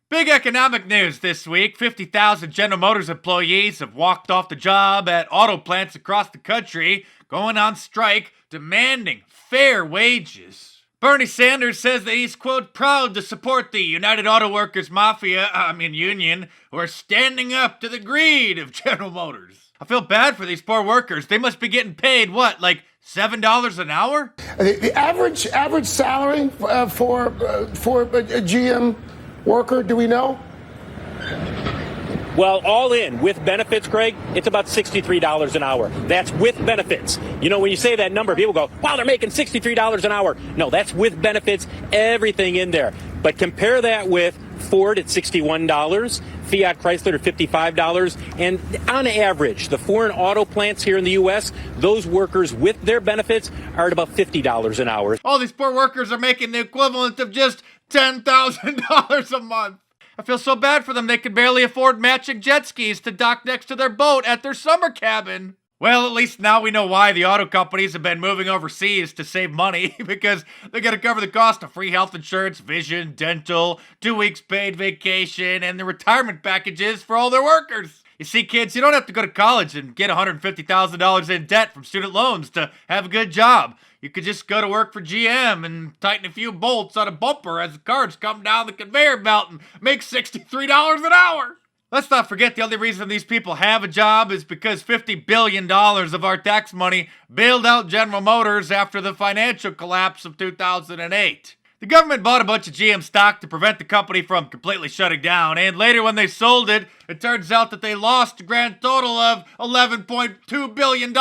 Big economic news this week. 50,000 General Motors employees have walked off the job at auto plants across the country, going on strike, demanding fair wages. Bernie Sanders says that he's, quote, proud to support the United Auto Workers Union, who are standing up to the greed of General Motors. I feel bad for these poor workers. They must be getting paid, what, like $7 an hour? The average salary for a GM worker, do we know? Well, all in with benefits, Greg, it's about $63 an hour. That's with benefits. You know, when you say that number, people go, wow, they're making $63 an hour. No, that's with benefits, everything in there. But compare that with Ford at $61, Fiat Chrysler at $55, and on average, the foreign auto plants here in the U.S., those workers with their benefits are at about $50 an hour. All these poor workers are making the equivalent of just $10,000 a month. I feel so bad for them, they can barely afford matching jet skis to dock next to their boat at their summer cabin. Well, at least now we know why the auto companies have been moving overseas to save money, because they gotta cover the cost of free health insurance, vision, dental, 2 weeks paid vacation, and the retirement packages for all their workers. You see, kids, you don't have to go to college and get $150,000 in debt from student loans to have a good job. You could just go to work for GM and tighten a few bolts on a bumper as the carts come down the conveyor belt and make $63 an hour. Let's not forget the only reason these people have a job is because $50 billion of our tax money bailed out General Motors after the financial collapse of 2008. The government bought a bunch of GM stock to prevent the company from completely shutting down, and later when they sold it, it turns out that they lost a grand total of $11.2 billion.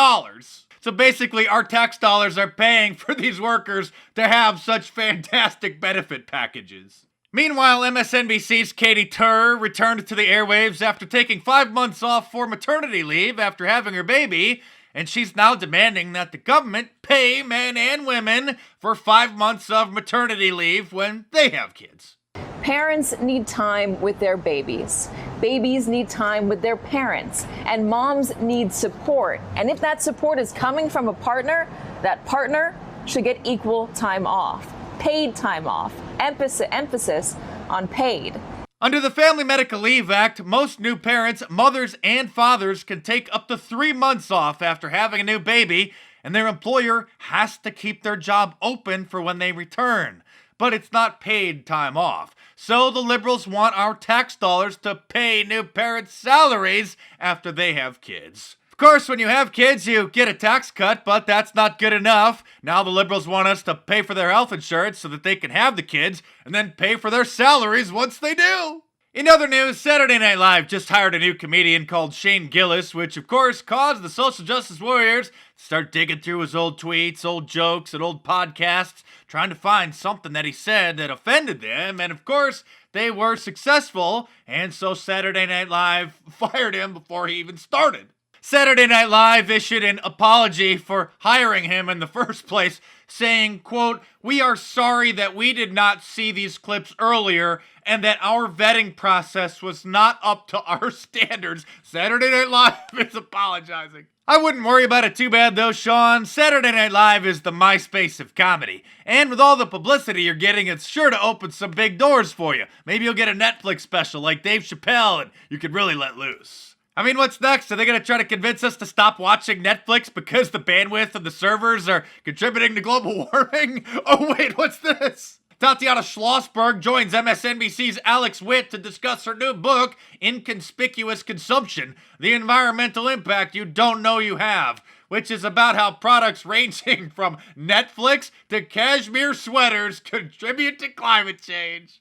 So basically, our tax dollars are paying for these workers to have such fantastic benefit packages. Meanwhile, MSNBC's Katie Tur returned to the airwaves after taking 5 months off for maternity leave after having her baby, and she's now demanding that the government pay men and women for 5 months of maternity leave when they have kids. Parents need time with their babies. Babies need time with their parents. And moms need support. And if that support is coming from a partner, that partner should get equal time off. Paid time off. Emphasis on paid. Under the Family Medical Leave Act, most new parents, mothers and fathers, can take up to 3 months off after having a new baby, and their employer has to keep their job open for when they return. But it's not paid time off. So the liberals want our tax dollars to pay new parents' salaries after they have kids. Of course, when you have kids, you get a tax cut, but that's not good enough. Now the liberals want us to pay for their health insurance so that they can have the kids, and then pay for their salaries once they do. In other news, Saturday Night Live just hired a new comedian called Shane Gillis, which of course caused the social justice warriors to start digging through his old tweets, old jokes, and old podcasts, trying to find something that he said that offended them, and of course, they were successful, and so Saturday Night Live fired him before he even started. Saturday Night Live issued an apology for hiring him in the first place, saying, quote, "We are sorry that we did not see these clips earlier and that our vetting process was not up to our standards." Saturday Night Live is apologizing. I wouldn't worry about it too bad though, Sean. Saturday Night Live is the MySpace of comedy. And with all the publicity you're getting, it's sure to open some big doors for you. Maybe you'll get a Netflix special like Dave Chappelle and you could really let loose. I mean, what's next? Are they going to try to convince us to stop watching Netflix because the bandwidth of the servers are contributing to global warming? Oh wait, what's this? Tatiana Schlossberg joins MSNBC's Alex Witt to discuss her new book, Inconspicuous Consumption, The Environmental Impact You Don't Know You Have, which is about how products ranging from Netflix to cashmere sweaters contribute to climate change.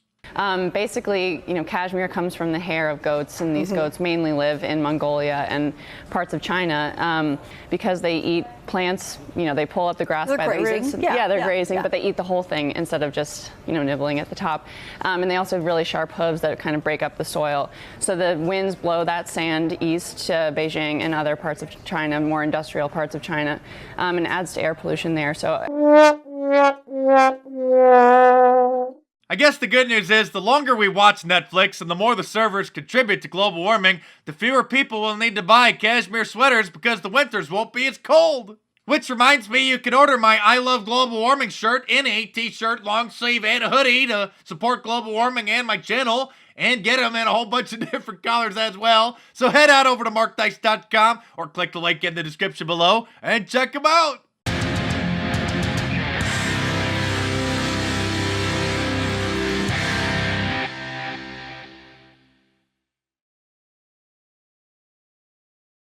Basically, cashmere comes from the hair of goats, and these goats mainly live in Mongolia and parts of China because they eat plants. They pull up the grass by the roots. They're grazing, but they eat the whole thing instead of just nibbling at the top. And they also have really sharp hooves that kind of break up the soil. So the winds blow that sand east to Beijing and other parts of China, more industrial parts of China, and adds to air pollution there. So. I guess the good news is the longer we watch Netflix and the more the servers contribute to global warming, the fewer people will need to buy cashmere sweaters because the winters won't be as cold. Which reminds me, you can order my I Love Global Warming shirt in a t-shirt, long sleeve, and a hoodie to support global warming and my channel. and get them in a whole bunch of different colors as well. So head on over to markdice.com or click the link in the description below and check them out.